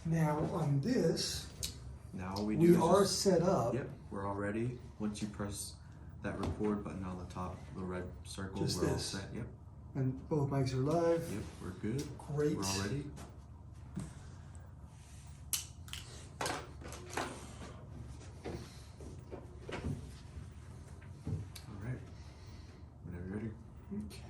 Now on this, Now all we do we is are just, set up. Yep, we're all ready. Once you press that record button on the top, the red circle, Just we're all this. set. Yep, And both mics are live. yep, we're good. Great. We're all ready. All right, whenever you're ready. Okay.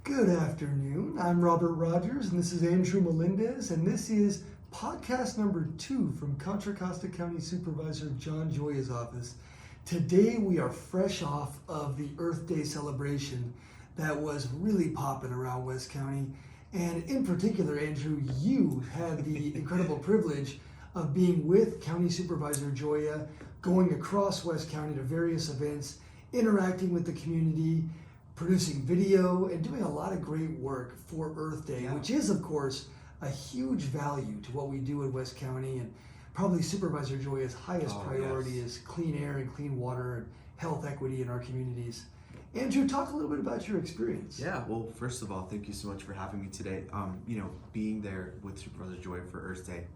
Good afternoon. I'm Robert Rogers, and this is Andrew Melendez, and this is podcast number 2 from Contra Costa County Supervisor John Joya's office. Today we are fresh off of the Earth Day celebration that was really popping around West County, and in particular, Andrew, you had the incredible privilege of being with County Supervisor Joya, going across West County to various events, interacting with the community, producing video, and doing a lot of great work for Earth Day, Yeah. which is, of course, a huge value to what we do in West County. And probably Supervisor Joya's highest priority yes. is clean air and clean water and health equity in our communities. Andrew, talk a little bit about your experience. Yeah, well, first of all, thank you so much for having me today. Being there with Supervisor Joya for Earth Day,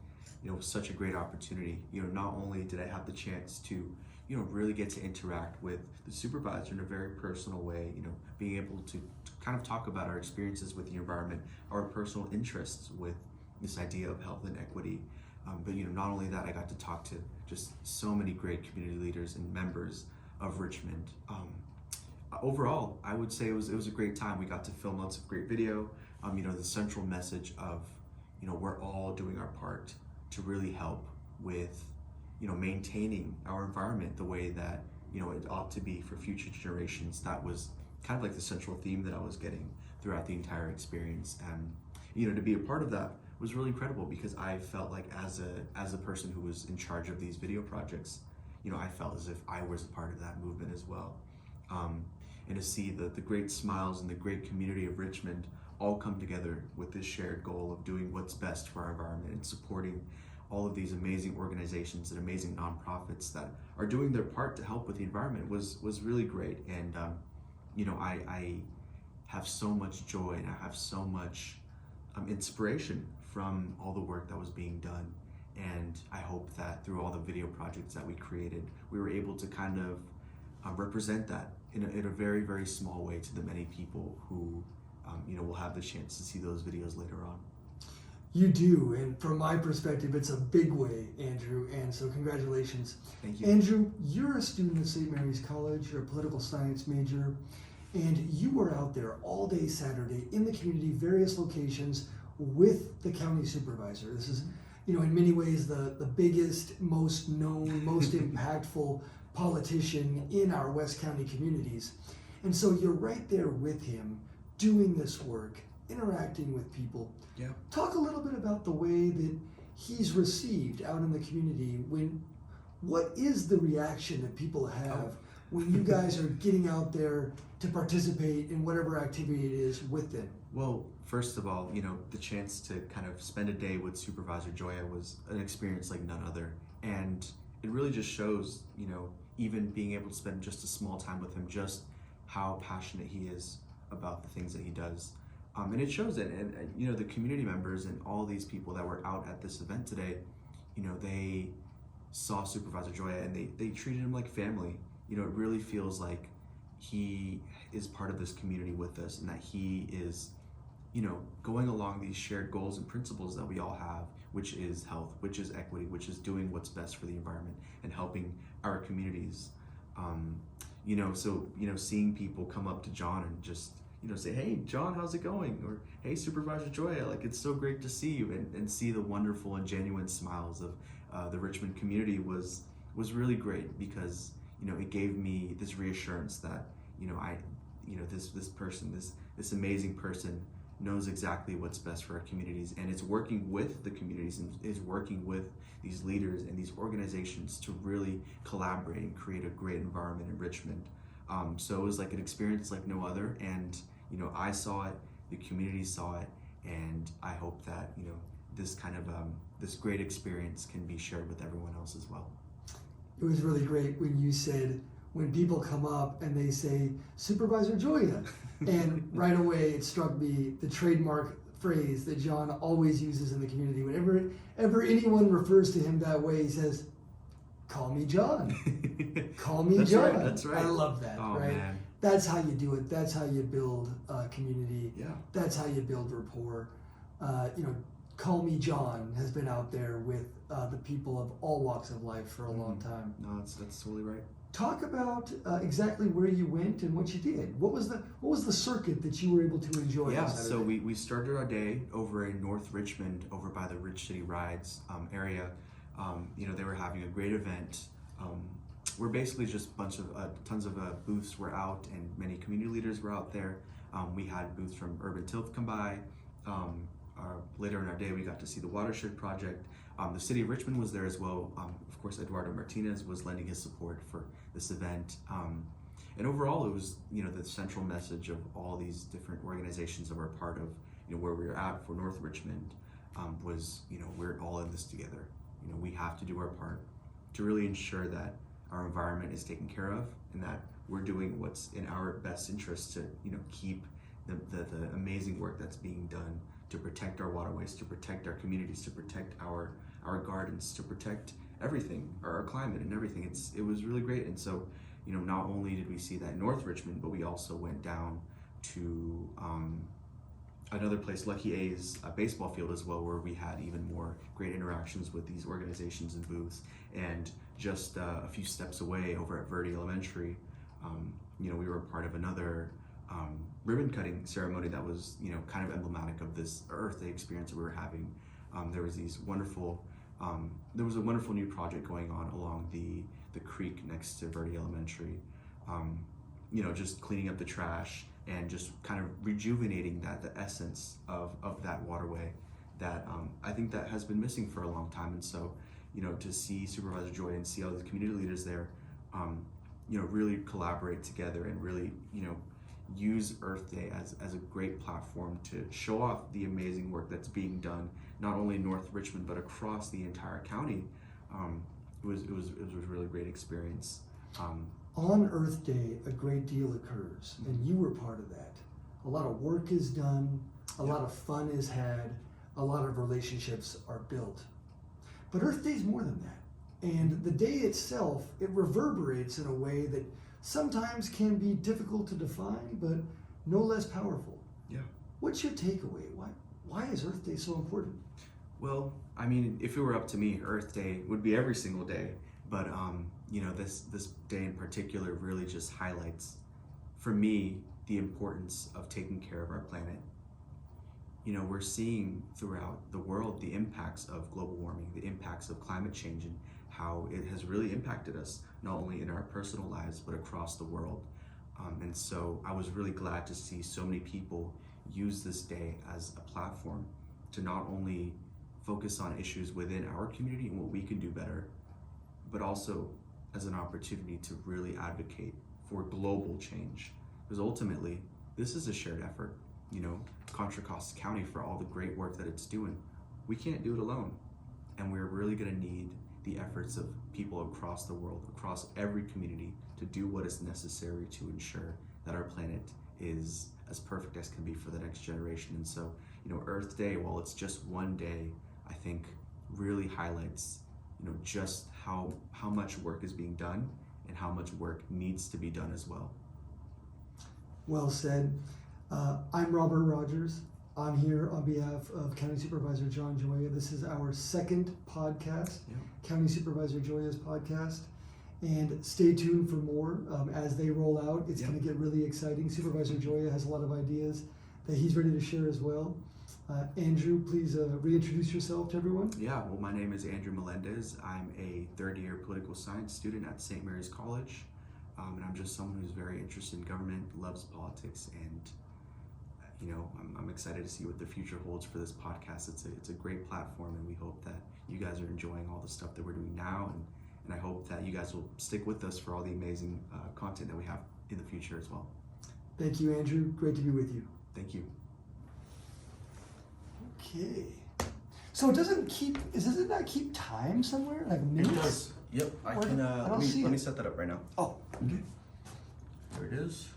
was such a great opportunity. Not only did I have the chance to, really get to interact with the supervisor in a very personal way, being able to kind of talk about our experiences with the environment, our personal interests with this idea of health and equity. But not only that, I got to talk to just so many great community leaders and members of Richmond. Overall, I would say it was a great time. We got to film lots of great video. The central message of, we're all doing our part to really help with, maintaining our environment the way that, it ought to be for future generations. That was kind of like the central theme that I was getting throughout the entire experience. And, to be a part of that was really incredible because I felt like as a person who was in charge of these video projects, I felt as if I was a part of that movement as well. And to see the great smiles and the great community of Richmond all come together with this shared goal of doing what's best for our environment and supporting all of these amazing organizations and amazing nonprofits that are doing their part to help with the environment was really great. And I have so much joy and I have so much inspiration from all the work that was being done. And I hope that through all the video projects that we created, we were able to kind of represent that in a very, very small way to the many people who will have the chance to see those videos later on. You do, and from my perspective, it's a big way, Andrew, and so congratulations. Thank you. Andrew, you're a student at St. Mary's College, you're a political science major, and you were out there all day Saturday in the community, various locations with the county supervisor. This is, in many ways, the biggest, most known, most impactful politician in our West County communities. And so you're right there with him, doing this work, interacting with people. Yeah. Talk a little bit about the way that he's received out in the community. What is the reaction that people have when you guys are getting out there to participate in whatever activity it is with them? Well, first of all, the chance to kind of spend a day with Supervisor Joya was an experience like none other. And it really just shows, even being able to spend just a small time with him, just how passionate he is about the things that he does. And it shows it. And the community members and all these people that were out at this event today, they saw Supervisor Joya and they treated him like family. It really feels like he is part of this community with us and that he is, going along these shared goals and principles that we all have, which is health, which is equity, which is doing what's best for the environment and helping our communities. Seeing people come up to John and just, say, hey, John, how's it going? Or, hey, Supervisor Joya, like, it's so great to see you, and see the wonderful and genuine smiles of the Richmond community was really great because, it gave me this reassurance that, this person, this amazing person knows exactly what's best for our communities and is working with the communities and is working with these leaders and these organizations to really collaborate and create a great environment in Richmond. So it was like an experience like no other, and I saw it, the community saw it, and I hope that this kind of this great experience can be shared with everyone else as well. It was really great when you said, when people come up and they say, Supervisor Joya. And right away it struck me the trademark phrase that John always uses in the community. Whenever anyone refers to him that way, he says, call me John. Call me That's John. right, that's right. I love that, Oh, right? man. That's how you do it. That's how you build community. Yeah. That's how you build rapport. Call me John has been out there with the people of all walks of life for a long time. No, that's totally right. Talk about exactly where you went and what you did. What was the circuit that you were able to enjoy? Yeah, on so Saturday? we started our day over in North Richmond, over by the Rich City Rides area. They were having a great event. We're basically just tons of booths were out, and many community leaders were out there. We had booths from Urban Tilth come by. Later in our day, we got to see the Watershed Project. The city of Richmond was there as well. Of course, Eduardo Martinez was lending his support for this event. And overall, it was, the central message of all these different organizations that we're a part of, where we were at for North Richmond, was, we're all in this together. We have to do our part to really ensure that our environment is taken care of and that we're doing what's in our best interest to, keep the amazing work that's being done to protect our waterways, to protect our communities, to protect our gardens, to protect everything, our climate and everything. It was really great. And so, not only did we see that in North Richmond, but we also went down to another place, Lucky A's baseball field as well, where we had even more great interactions with these organizations and booths. And just a few steps away over at Verde Elementary, we were a part of another ribbon cutting ceremony that was, kind of emblematic of this Earth Day experience that we were having. There was a wonderful new project going on along the creek next to Verde Elementary. Just cleaning up the trash and just kind of rejuvenating the essence of that waterway that I think that has been missing for a long time. And so, to see Supervisor Joy and see all these community leaders there, really collaborate together and really, use Earth Day as a great platform to show off the amazing work that's being done, not only in North Richmond, but across the entire county. It was a really great experience. On Earth Day, a great deal occurs, and you were part of that. A lot of work is done, a lot of fun is had, a lot of relationships are built. But Earth Day is more than that. And the day itself, it reverberates in a way that sometimes can be difficult to define, but no less powerful. Yeah. What's your takeaway? Why is Earth Day so important? Well, I mean, if it were up to me, Earth Day would be every single day. But this day in particular really just highlights, for me, the importance of taking care of our planet. We're seeing throughout the world the impacts of global warming, the impacts of climate change, and how it has really impacted us, not only in our personal lives, but across the world. And so I was really glad to see so many people use this day as a platform to not only focus on issues within our community and what we can do better, but also as an opportunity to really advocate for global change. Because ultimately, this is a shared effort. Contra Costa County, for all the great work that it's doing, we can't do it alone. And we're really gonna need the efforts of people across the world, across every community, to do what is necessary to ensure that our planet is as perfect as can be for the next generation. And so, Earth Day, while it's just one day, I think really highlights, just how much work is being done and how much work needs to be done as well. Well said. I'm Robert Rogers. I'm here on behalf of County Supervisor John Joya. This is our second podcast, County Supervisor Joya's podcast. And stay tuned for more as they roll out. It's going to get really exciting. Supervisor Joya has a lot of ideas that he's ready to share as well. Andrew, please reintroduce yourself to everyone. Yeah, well, my name is Andrew Melendez. I'm a third-year political science student at St. Mary's College. And I'm just someone who's very interested in government, loves politics, and I'm excited to see what the future holds for this podcast. It's a great platform, and we hope that you guys are enjoying all the stuff that we're doing now, and I hope that you guys will stick with us for all the amazing content that we have in the future as well. Thank you, Andrew. Great to be with you. Thank you. Okay. So doesn't that keep time somewhere? Like minutes? It does. Yep. I can. Let me set that up right now. Oh. Okay. There it is.